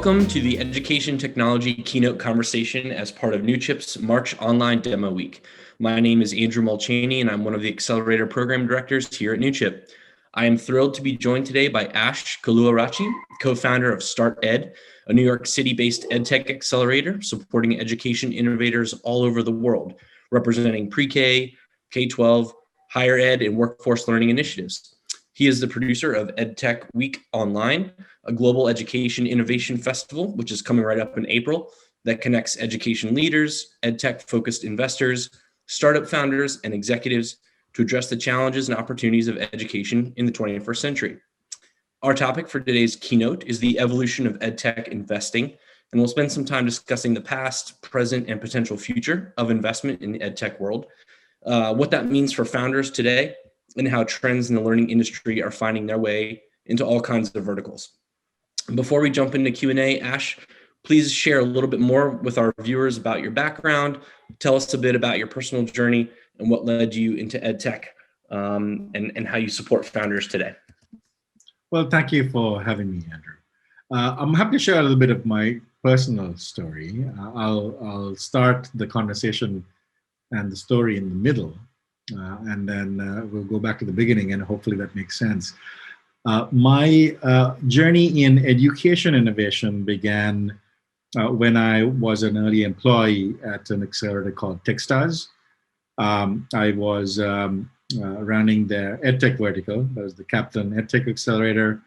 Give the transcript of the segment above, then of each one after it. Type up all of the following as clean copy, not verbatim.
Welcome to the Education Technology Keynote conversation as part of Newchip's March Online Demo Week. My name is Andrew Molchany, and I'm one of the Accelerator Program Directors here at Newchip. I am thrilled to be joined today by Ash Kaluarachchi, co-founder of StartEd, a New York City-based EdTech accelerator supporting education innovators all over the world, representing pre-K, K-12, higher ed, and workforce learning initiatives. He is the producer of EdTech Week Online, a global education innovation festival, which is coming right up in April, that connects education leaders, EdTech-focused investors, startup founders, and executives to address the challenges and opportunities of education in the 21st century. Our topic for today's keynote is the evolution of EdTech investing, and we'll spend some time discussing the past, present, and potential future of investment in the EdTech world, what that means for founders today, and how trends in the learning industry are finding their way into all kinds of verticals. Before we jump into Q&A, Ash, please share a little bit more with our viewers about your background. Tell us a bit about your personal journey and what led you into EdTech and how you support founders today. Well, thank you for having me, Andrew. I'm happy to share a little bit of my personal story. I'll start the conversation and the story in the middle, and then we'll go back to the beginning, and hopefully that makes sense. My journey in education innovation began when I was an early employee at an accelerator called Techstars. I was running their EdTech vertical. That was the Captain EdTech Accelerator,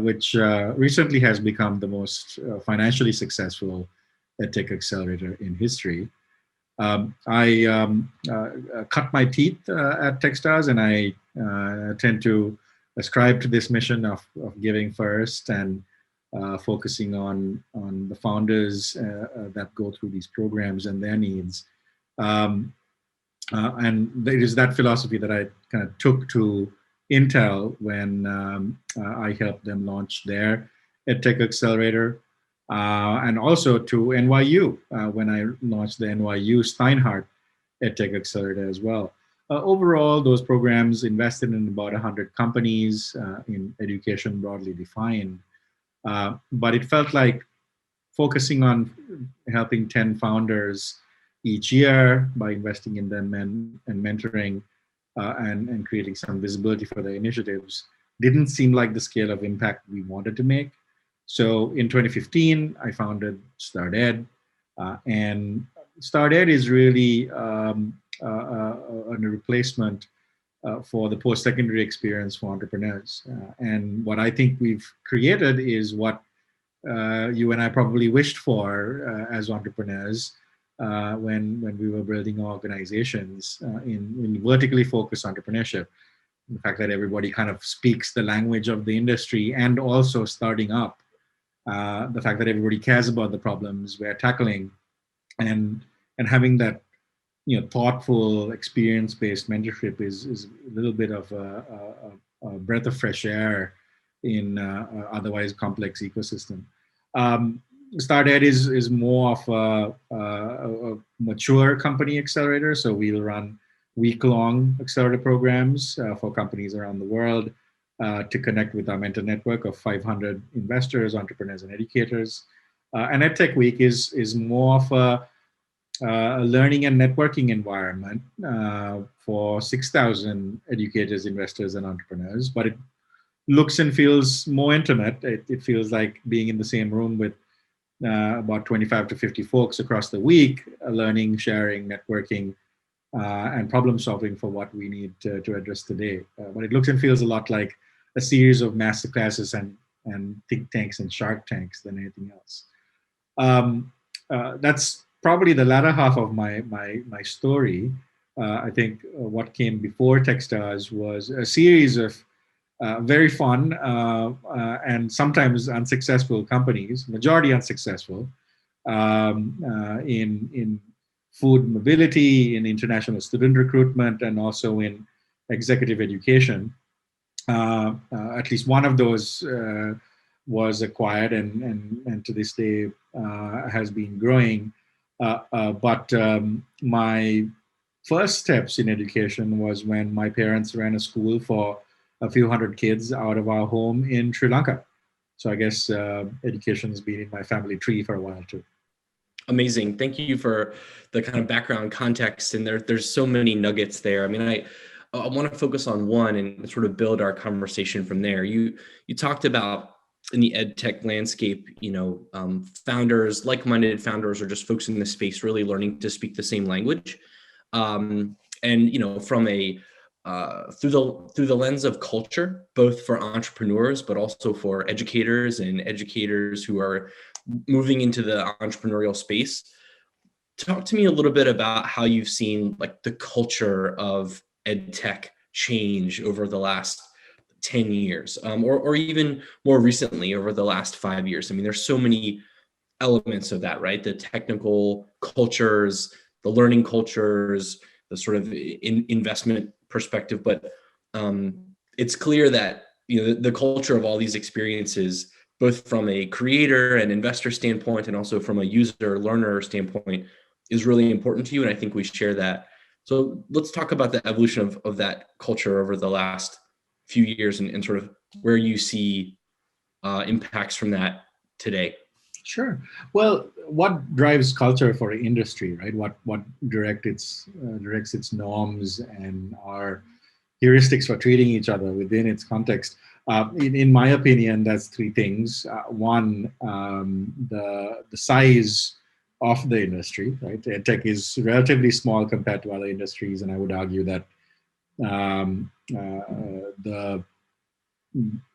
which recently has become the most financially successful EdTech accelerator in history. I cut my teeth at Techstars, and I tend to ascribe to this mission of giving first and focusing on the founders that go through these programs and their needs. And it is that philosophy that I kind of took to Intel when I helped them launch their EdTech accelerator. And also to NYU when I launched the NYU Steinhardt EdTech Accelerator as well. Overall, those programs invested in about 100 companies in education broadly defined. But it felt like focusing on helping 10 founders each year by investing in them and mentoring and creating some visibility for their initiatives didn't seem like the scale of impact we wanted to make. So in 2015, I founded StartEd, and StartEd is really a replacement for the post-secondary experience for entrepreneurs. And what I think we've created is what you and I probably wished for as entrepreneurs when we were building organizations in vertically focused entrepreneurship. The fact that everybody kind of speaks the language of the industry and also starting up. The fact that everybody cares about the problems we're tackling, and having that thoughtful, experience-based mentorship is a little bit of a breath of fresh air in otherwise complex ecosystem. StartEd is more of a mature company accelerator, so we'll run week-long accelerator programs for companies around the world. To connect with our mentor network of 500 investors, entrepreneurs, and educators. And EdTech Week is more of a learning and networking environment for 6,000 educators, investors, and entrepreneurs. But it looks and feels more intimate. It feels like being in the same room with about 25 to 50 folks across the week, learning, sharing, networking, and problem solving for what we need to address today. But it looks and feels a lot like a series of master classes and think tanks and shark tanks than anything else. That's probably the latter half of my story. I think what came before Techstars was a series of very fun and sometimes unsuccessful companies, majority unsuccessful, in food mobility, in international student recruitment, and also in executive education. At least one of those was acquired and to this day has been growing. But my first steps in education was when my parents ran a school for a few hundred kids out of our home in Sri Lanka. So I guess education has been in my family tree for a while too. Amazing. Thank you for the kind of background context. And there's so many nuggets there. I mean, I want to focus on one and sort of build our conversation from there. You talked about in the ed tech landscape, founders, like-minded founders, or just folks in the space really learning to speak the same language. And from a through the lens of culture, both for entrepreneurs, but also for educators and educators who are moving into the entrepreneurial space. Talk to me a little bit about how you've seen like the culture of ed tech change over the last 10 years, or even more recently over the last 5 years. I mean, there's so many elements of that, right? The technical cultures, the learning cultures, the sort of investment perspective. But it's clear that the culture of all these experiences, both from a creator and investor standpoint, and also from a user learner standpoint, is really important to you. And I think we share that. So let's talk about the evolution of that culture over the last few years and sort of where you see impacts from that today. Sure. Well, what drives culture for an industry, right? What directs its norms and our heuristics for treating each other within its context? In my opinion, that's three things. One, the size of the industry, right? EdTech is relatively small compared to other industries, and I would argue that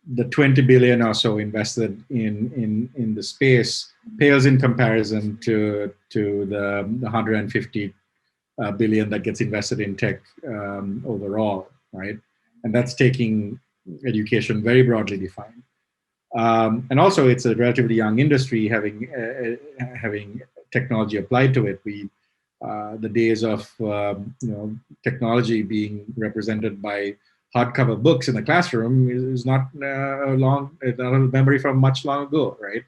the 20 billion or so invested in the space pales in comparison to the 150 billion that gets invested in tech overall, right? And that's taking education very broadly defined. And also, it's a relatively young industry, having technology applied to it. The days of technology being represented by hardcover books in the classroom is not not a memory from much long ago, right?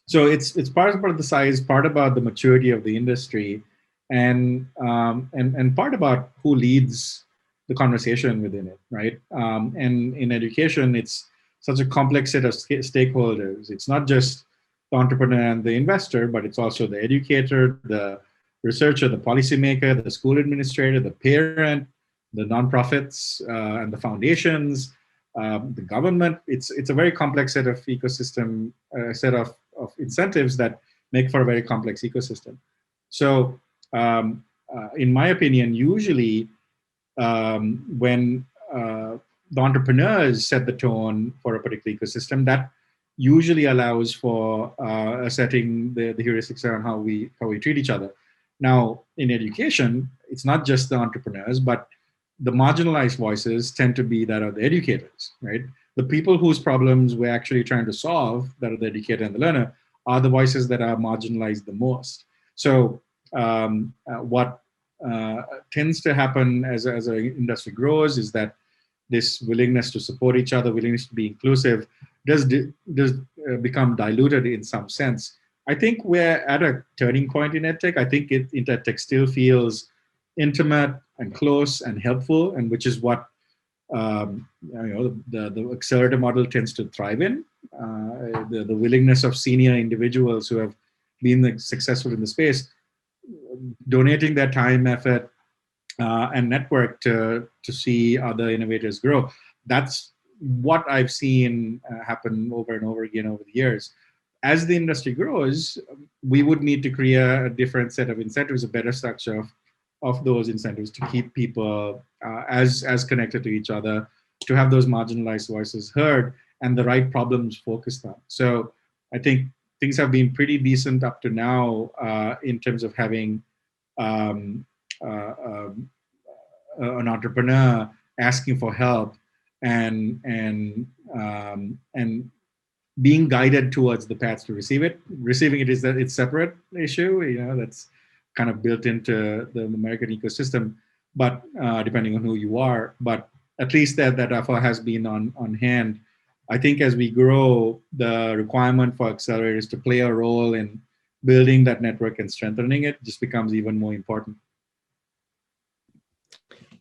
So it's part about the size, part about the maturity of the industry, and part about who leads the conversation within it, right? And in education, it's such a complex set of stakeholders. It's not just the entrepreneur and the investor, but it's also the educator, the researcher, the policymaker, the school administrator, the parent, the nonprofits and the foundations, the government. It's a very complex set of ecosystem, set of incentives that make for a very complex ecosystem. So, in my opinion, usually when the entrepreneurs set the tone for a particular ecosystem, that usually allows for setting the heuristics around how we treat each other. Now, in education, it's not just the entrepreneurs, but the marginalized voices tend to be that of the educators, right? The people whose problems we're actually trying to solve, that are the educator and the learner, are the voices that are marginalized the most. So what tends to happen as an industry grows is that this willingness to support each other, willingness to be inclusive, does become diluted in some sense. I think we're at a turning point in EdTech. I think EdTech still feels intimate and close and helpful, and which is what the accelerator model tends to thrive in. The willingness of senior individuals who have been successful in the space, donating their time, effort, and network to see other innovators grow. That's what I've seen happen over and over again over the years. As the industry grows, we would need to create a different set of incentives, a better structure of those incentives to keep people as connected to each other, to have those marginalized voices heard, and the right problems focused on. So I think things have been pretty decent up to now in terms of having an entrepreneur asking for help and being guided towards the paths to receive it. Receiving it is that it's separate issue, that's kind of built into the American ecosystem, but depending on who you are, but at least that effort has been on hand. I think as we grow, the requirement for accelerators to play a role in building that network and strengthening it just becomes even more important.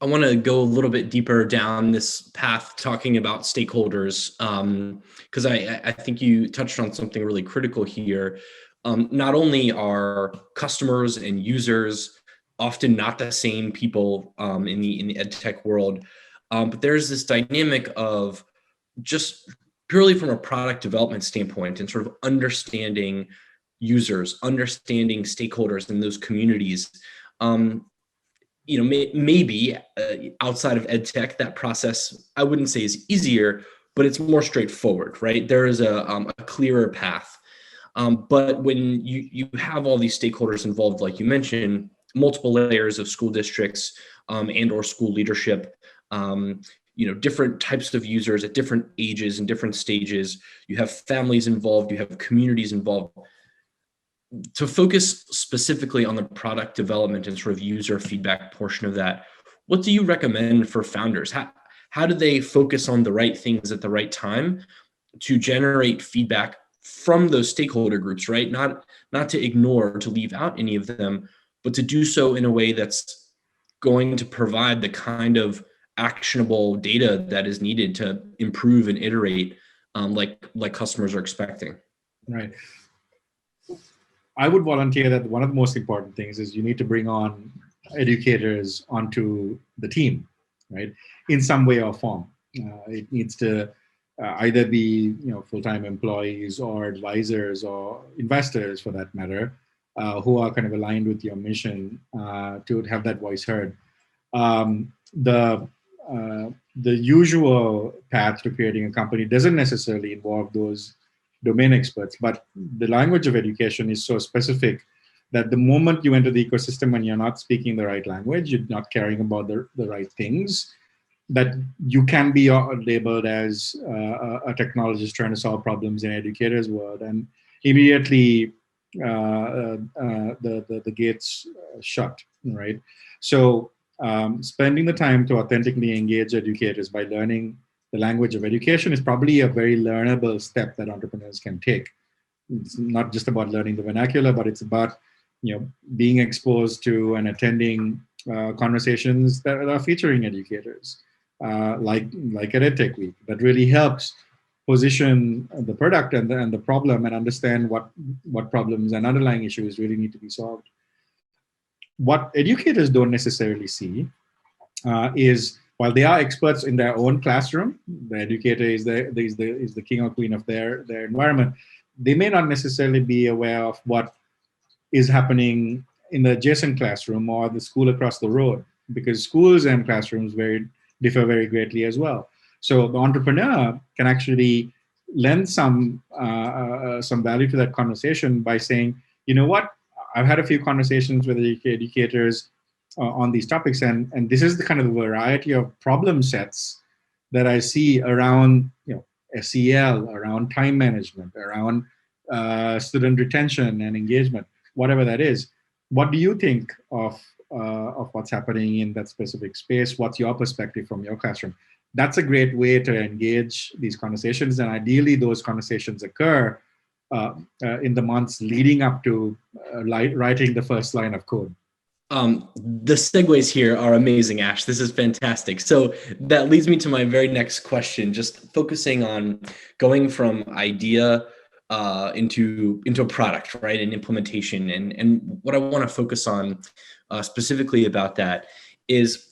I want to go a little bit deeper down this path talking about stakeholders, because I think you touched on something really critical here. Not only are customers and users often not the same people in the EdTech world, but there's this dynamic of just purely from a product development standpoint and sort of understanding users, understanding stakeholders in those communities. Maybe outside of EdTech, that process, I wouldn't say is easier, but it's more straightforward, right? There is a clearer path. But when you have all these stakeholders involved, like you mentioned, multiple layers of school districts and or school leadership, different types of users at different ages and different stages, you have families involved, you have communities involved. To focus specifically on the product development and sort of user feedback portion of that, what do you recommend for founders? How do they focus on the right things at the right time to generate feedback from those stakeholder groups, right? Not to ignore or to leave out any of them, but to do so in a way that's going to provide the kind of actionable data that is needed to improve and iterate like customers are expecting. Right. I would volunteer that one of the most important things is you need to bring on educators onto the team, right? In some way or form. It needs to either be full-time employees or advisors or investors, for that matter, who are kind of aligned with your mission to have that voice heard. The usual path to creating a company doesn't necessarily involve those domain experts, but the language of education is so specific that the moment you enter the ecosystem and you're not speaking the right language, you're not caring about the right things, that you can be labeled as a technologist trying to solve problems in educators' world, and immediately the gates shut, right? So spending the time to authentically engage educators by learning the language of education is probably a very learnable step that entrepreneurs can take. It's not just about learning the vernacular, but it's about being exposed to and attending conversations that are featuring educators, like at EdTech Week, that really helps position the product and the problem and understand what problems and underlying issues really need to be solved. What educators don't necessarily see is, while they are experts in their own classroom, the educator is the king or queen of their environment, they may not necessarily be aware of what is happening in the adjacent classroom or the school across the road, because schools and classrooms differ very greatly as well. So the entrepreneur can actually lend some value to that conversation by saying, you know what, I've had a few conversations with educators on these topics, and this is the kind of variety of problem sets that I see around SEL, around time management, around student retention and engagement, whatever that is. What do you think of what's happening in that specific space? What's your perspective from your classroom? That's a great way to engage these conversations, and ideally those conversations occur in the months leading up to writing the first line of code. The segues here are amazing, Ash. This is fantastic. So that leads me to my very next question, just focusing on going from idea into a product, right, and implementation. And what I want to focus on specifically about that is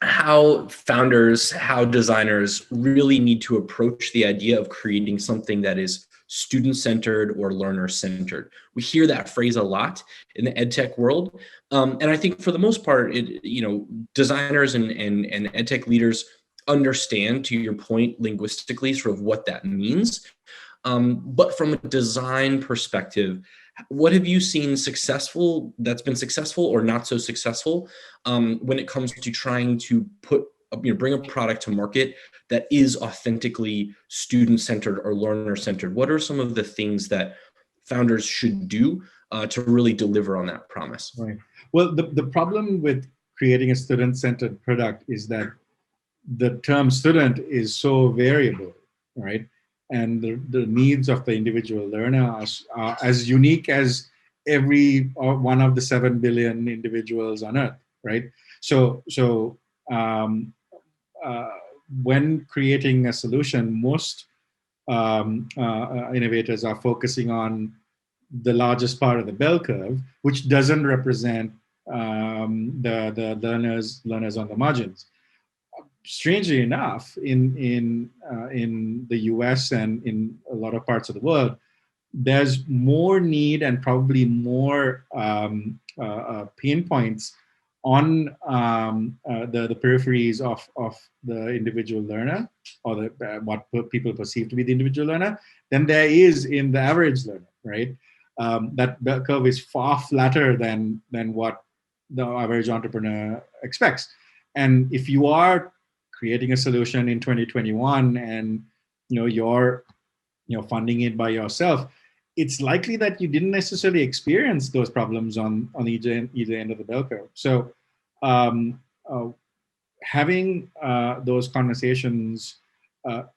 how founders, how designers really need to approach the idea of creating something that is student-centered or learner-centered. We hear that phrase a lot in the EdTech world. And I think for the most part, designers and EdTech leaders understand, to your point, linguistically, sort of what that means. But from a design perspective, what have you seen that's been successful or not so successful when it comes to trying to bring a product to market that is authentically student-centered or learner-centered? What are some of the things that founders should do to really deliver on that promise? Right. Well, the problem with creating a student-centered product is that the term student is so variable, right? And the needs of the individual learner are as unique as every one of the 7 billion individuals on Earth, right? So um, when creating a solution, most innovators are focusing on the largest part of the bell curve, which doesn't represent the learners on the margins. Strangely enough, in the US and in a lot of parts of the world, there's more need and probably more pain points on the peripheries of the individual learner, or what people perceive to be the individual learner, than there is in the average learner, right? That bell curve is far flatter than what the average entrepreneur expects. And if you are creating a solution in 2021 and you're funding it by yourself, it's likely that you didn't necessarily experience those problems on either end of the bell curve. So having those conversations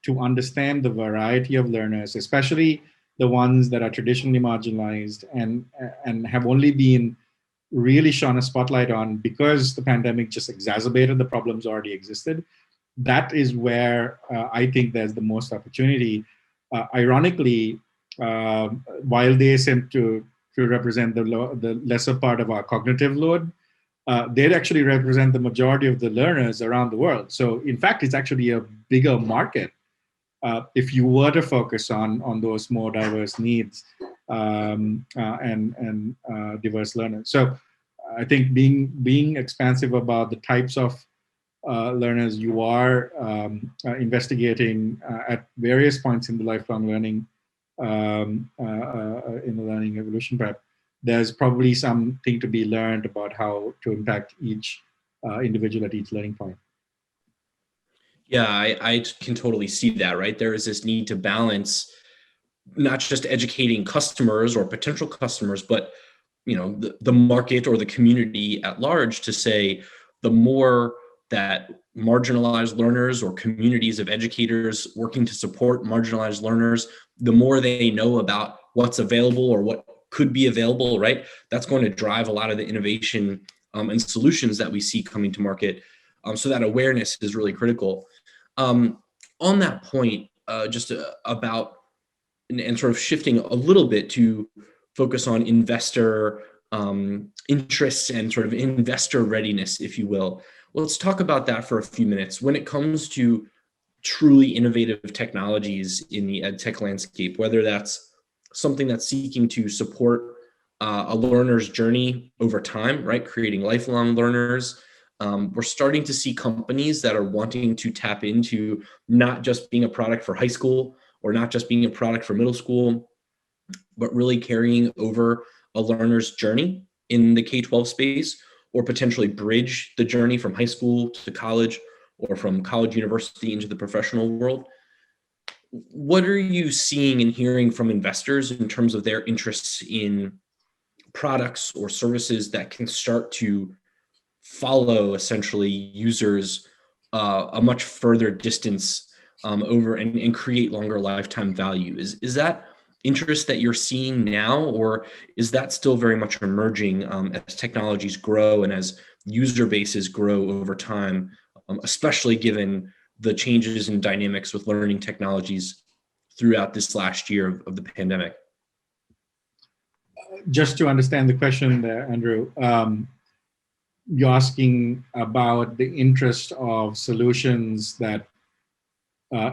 to understand the variety of learners, especially the ones that are traditionally marginalized and have only been really shone a spotlight on because the pandemic just exacerbated the problems already existed, that is where I think there's the most opportunity. Ironically, while they seem to represent the lesser part of our cognitive load, they'd actually represent the majority of the learners around the world. So in fact, it's actually a bigger market if you were to focus on those more diverse needs and diverse learners. So I think being expansive about the types of learners you are investigating at various points in the lifelong learning, in the learning evolution prep, there's probably something to be learned about how to impact each individual at each learning point. Yeah, I can totally see that, right? There is this need to balance not just educating customers or potential customers, but the market or the community at large, to say the more that marginalized learners or communities of educators working to support marginalized learners, the more they know about what's available or what could be available, right? That's going to drive a lot of the innovation and solutions that we see coming to market. So that awareness is really critical. On that point, just about and sort of shifting a little bit to focus on investor interests and sort of investor readiness, if you will. Let's talk about that for a few minutes. When it comes to truly innovative technologies in the EdTech landscape, whether that's something that's seeking to support a learner's journey over time, right? Creating lifelong learners. We're starting to see companies that are wanting to tap into not just being a product for high school or not just being a product for middle school, but really carrying over a learner's journey in the K-12 space, or potentially bridge the journey from high school to college or from college, university into the professional world. What are you seeing and hearing from investors in terms of their interests in products or services that can start to follow essentially users a much further distance over and create longer lifetime value? Is that interest that you're seeing now, or is that still very much emerging as technologies grow and as user bases grow over time, especially given the changes in dynamics with learning technologies throughout this last year of the pandemic? Just to understand the question there, Andrew, you're asking about the interest of solutions that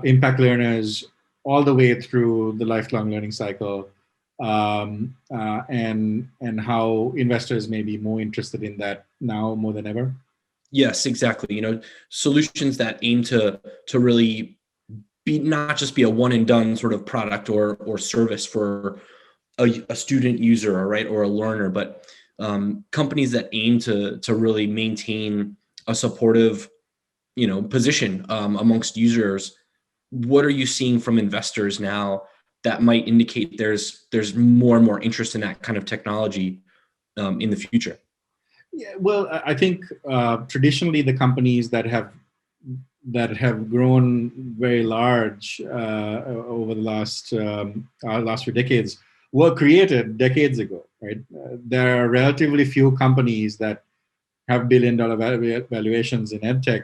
impact learners all the way through the lifelong learning cycle, and how investors may be more interested in that now more than ever? Yes, exactly. Solutions that aim to really be not just be a one and done sort of product or service for a student user, right, or a learner, but companies that aim to really maintain a supportive, position amongst users. What are you seeing from investors now that might indicate there's more and more interest in that kind of technology in the future? Yeah, well, I think traditionally the companies that have grown very large over the last few decades were created decades ago, right? There are relatively few companies that have billion-dollar valuations in EdTech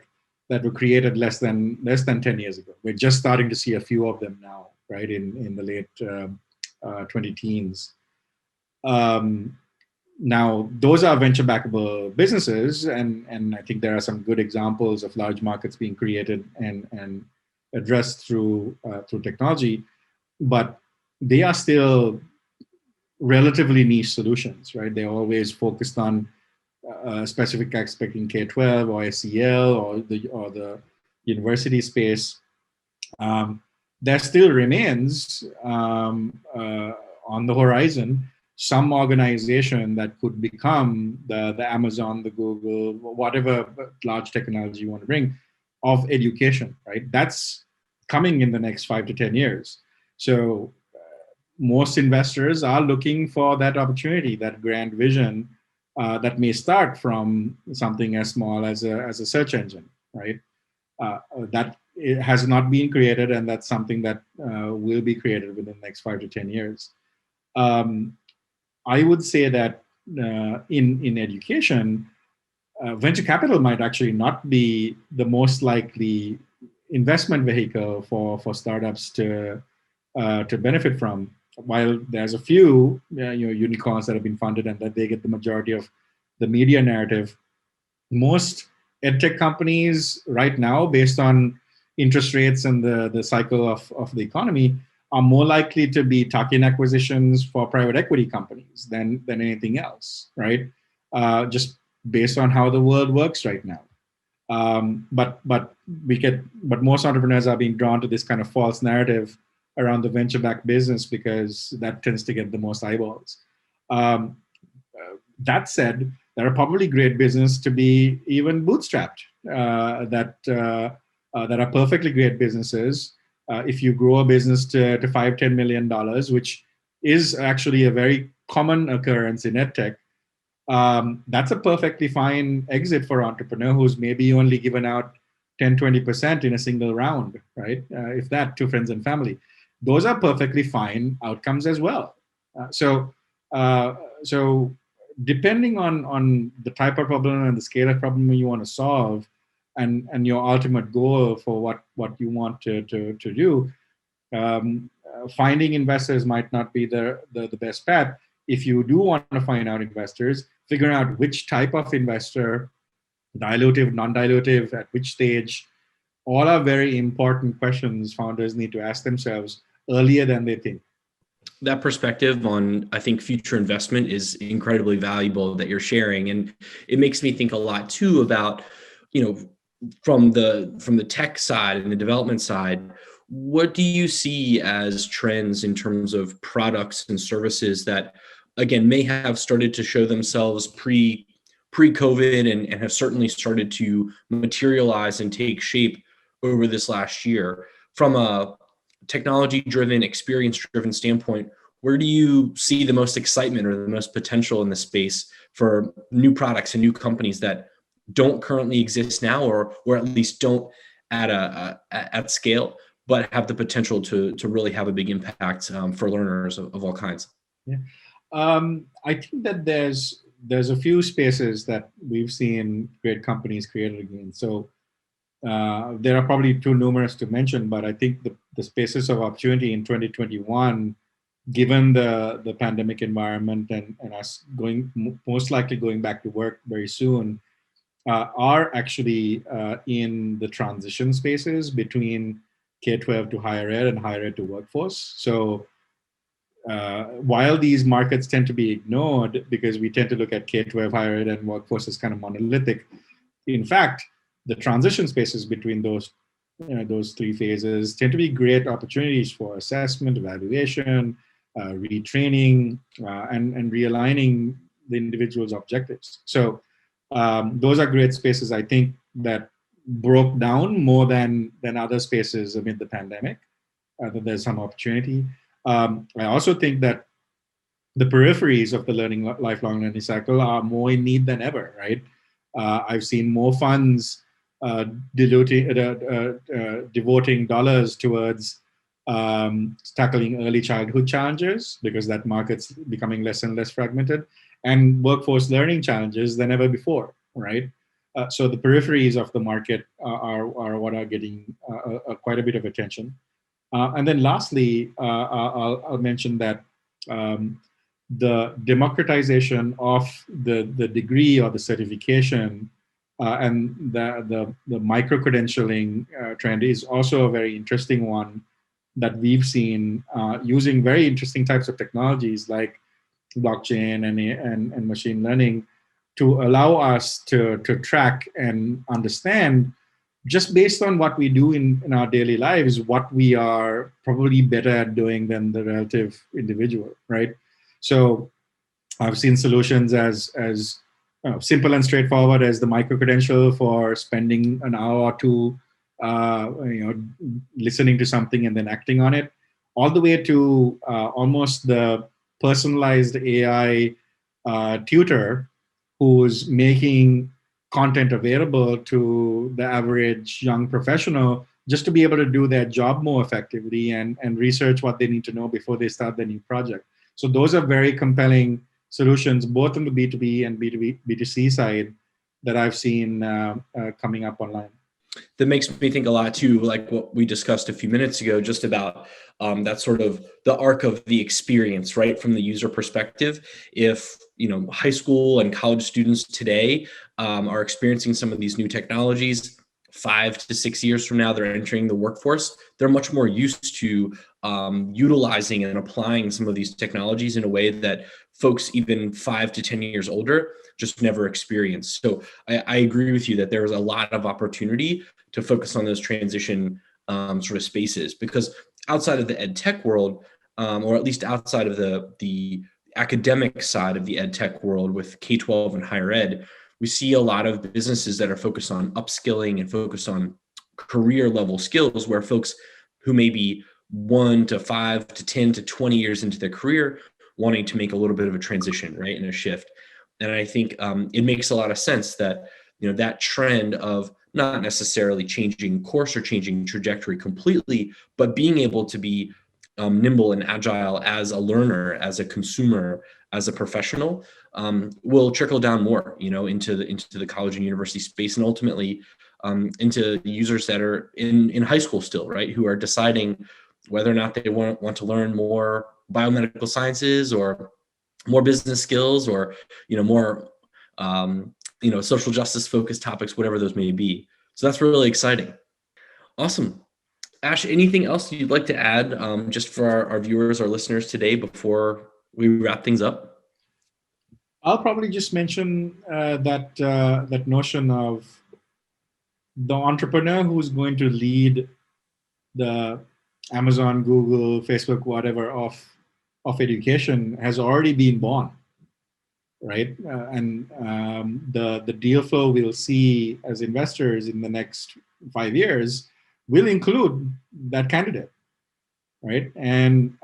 that were created less than 10 years ago. We're just starting to see a few of them now, right, in the late 20 teens. Now, those are venture-backable businesses, and I think there are some good examples of large markets being created and addressed through technology, but they are still relatively niche solutions, right? They're always focused on specific aspect in K-12 or SEL or the university space. There still remains on the horizon some organization that could become the Amazon, the Google, whatever large technology you want to bring of education, right? That's coming in the next 5 to 10 years. So most investors are looking for that opportunity, that grand vision that may start from something as small as a search engine, right? That it has not been created, and that's something that will be created within the next 5 to 10 years. I would say that in education, venture capital might actually not be the most likely investment vehicle for startups to benefit from. While there's a few unicorns that have been funded and that they get the majority of the media narrative, most edtech companies right now, based on interest rates and the cycle of the economy, are more likely to be tuck-in acquisitions for private equity companies than anything else, right? Just based on how the world works right now. But most entrepreneurs are being drawn to this kind of false narrative around the venture-backed business because that tends to get the most eyeballs. That said, there are probably great business to be even bootstrapped that are perfectly great businesses. If you grow a business to $5-10 million, which is actually a very common occurrence in EdTech, that's a perfectly fine exit for an entrepreneur who's maybe only given out 10-20% in a single round, right? If that, to friends and family. Those are perfectly fine outcomes as well. So depending on the type of problem and the scale of problem you want to solve, and your ultimate goal for what you want to do, finding investors might not be the best path. If you do want to find out investors, figuring out which type of investor, dilutive, non-dilutive, at which stage, all are very important questions founders need to ask themselves earlier than they think. That perspective on, I think, future investment is incredibly valuable that you're sharing. And it makes me think a lot too about, from the tech side and the development side, what do you see as trends in terms of products and services that, again, may have started to show themselves pre-COVID and have certainly started to materialize and take shape over this last year? From a technology-driven, experience-driven standpoint, where do you see the most excitement or the most potential in the space for new products and new companies that don't currently exist now, or at least don't at scale, but have the potential to really have a big impact for learners of all kinds? Yeah, I think that there's a few spaces that we've seen great companies created again. So there are probably too numerous to mention, but I think the spaces of opportunity in 2021, given the pandemic environment and us most likely going back to work very soon, are actually in the transition spaces between K-12 to higher ed and higher ed to workforce. So while these markets tend to be ignored because we tend to look at K-12, higher ed, and workforce as kind of monolithic, in fact, the transition spaces between those three phases tend to be great opportunities for assessment, evaluation, retraining, and realigning the individual's objectives. So those are great spaces, I think, that broke down more than other spaces amid the pandemic. That there's some opportunity. I also think that the peripheries of the lifelong learning cycle are more in need than ever, right? I've seen more funds devoting dollars towards tackling early childhood challenges because that market's becoming less and less fragmented, and workforce learning challenges than ever before, right? So the peripheries of the market are what are getting quite a bit of attention. And then lastly, I'll mention that the democratization of the degree or the certification and the micro-credentialing trend is also a very interesting one that we've seen using very interesting types of technologies like blockchain and machine learning to allow us to track and understand, just based on what we do in our daily lives, what we are probably better at doing than the relative individual, right? So I've seen solutions as simple and straightforward as the micro-credential for spending an hour or two listening to something and then acting on it, all the way to almost the personalized AI tutor who's making content available to the average young professional just to be able to do their job more effectively and research what they need to know before they start their new project. So those are very compelling solutions, both on the B2B and B2C side, that I've seen coming up online. That makes me think a lot too, like what we discussed a few minutes ago, just about that sort of the arc of the experience, right? From the user perspective, if high school and college students today are experiencing some of these new technologies, 5 to 6 years from now, they're entering the workforce, they're much more used to utilizing and applying some of these technologies in a way that folks even 5 to 10 years older just never experienced. So I agree with you that there is a lot of opportunity to focus on those transition sort of spaces, because outside of the ed tech world, or at least outside of the academic side of the ed tech world with K-12 and higher ed, we see a lot of businesses that are focused on upskilling and focused on career level skills, where folks who may be 1 to 5 to 10 to 20 years into their career wanting to make a little bit of a transition, right, and a shift. And I think it makes a lot of sense that that trend of not necessarily changing course or changing trajectory completely, but being able to be nimble and agile as a learner, as a consumer, as a professional, will trickle down more, into the college and university space, and ultimately into users that are in high school still, right, who are deciding whether or not they want to learn more biomedical sciences or more business skills, or more social justice focused topics, whatever those may be. So that's really exciting. Awesome. Ash, anything else you'd like to add just for our viewers or listeners today before we wrap things up? I'll probably just mention that notion of the entrepreneur who's going to lead the Amazon, Google, Facebook, whatever of education has already been born, right? And the deal flow we'll see as investors in the next 5 years will include that candidate, right? And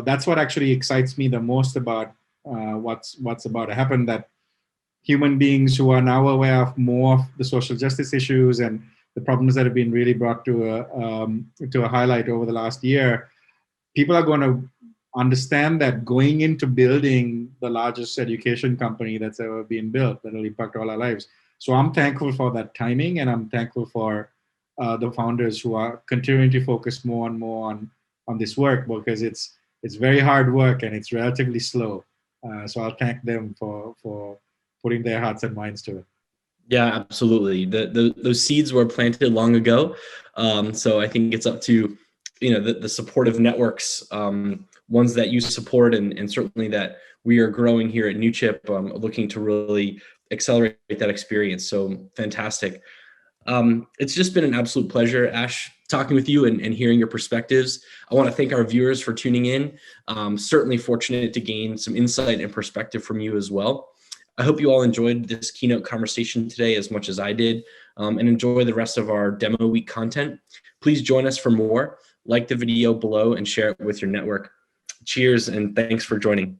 that's what actually excites me the most about what's about to happen, that human beings who are now aware of more of the social justice issues and the problems that have been really brought to a highlight over the last year, people are going to understand that going into building the largest education company that's ever been built, that will impact all our lives. So I'm thankful for that timing, and I'm thankful for the founders who are continuing to focus more and more on this work, because it's very hard work and it's relatively slow. So I'll thank them for putting their hearts and minds to it. Yeah, absolutely. Those seeds were planted long ago. So I think it's up to the supportive networks, ones that you support, and certainly that we are growing here at Newchip, looking to really accelerate that experience. So fantastic. It's just been an absolute pleasure, Ash, talking with you and hearing your perspectives. I want to thank our viewers for tuning in. Certainly fortunate to gain some insight and perspective from you as well. I hope you all enjoyed this keynote conversation today as much as I did, and enjoy the rest of our demo week content. Please join us for more. Like the video below and share it with your network. Cheers, and thanks for joining.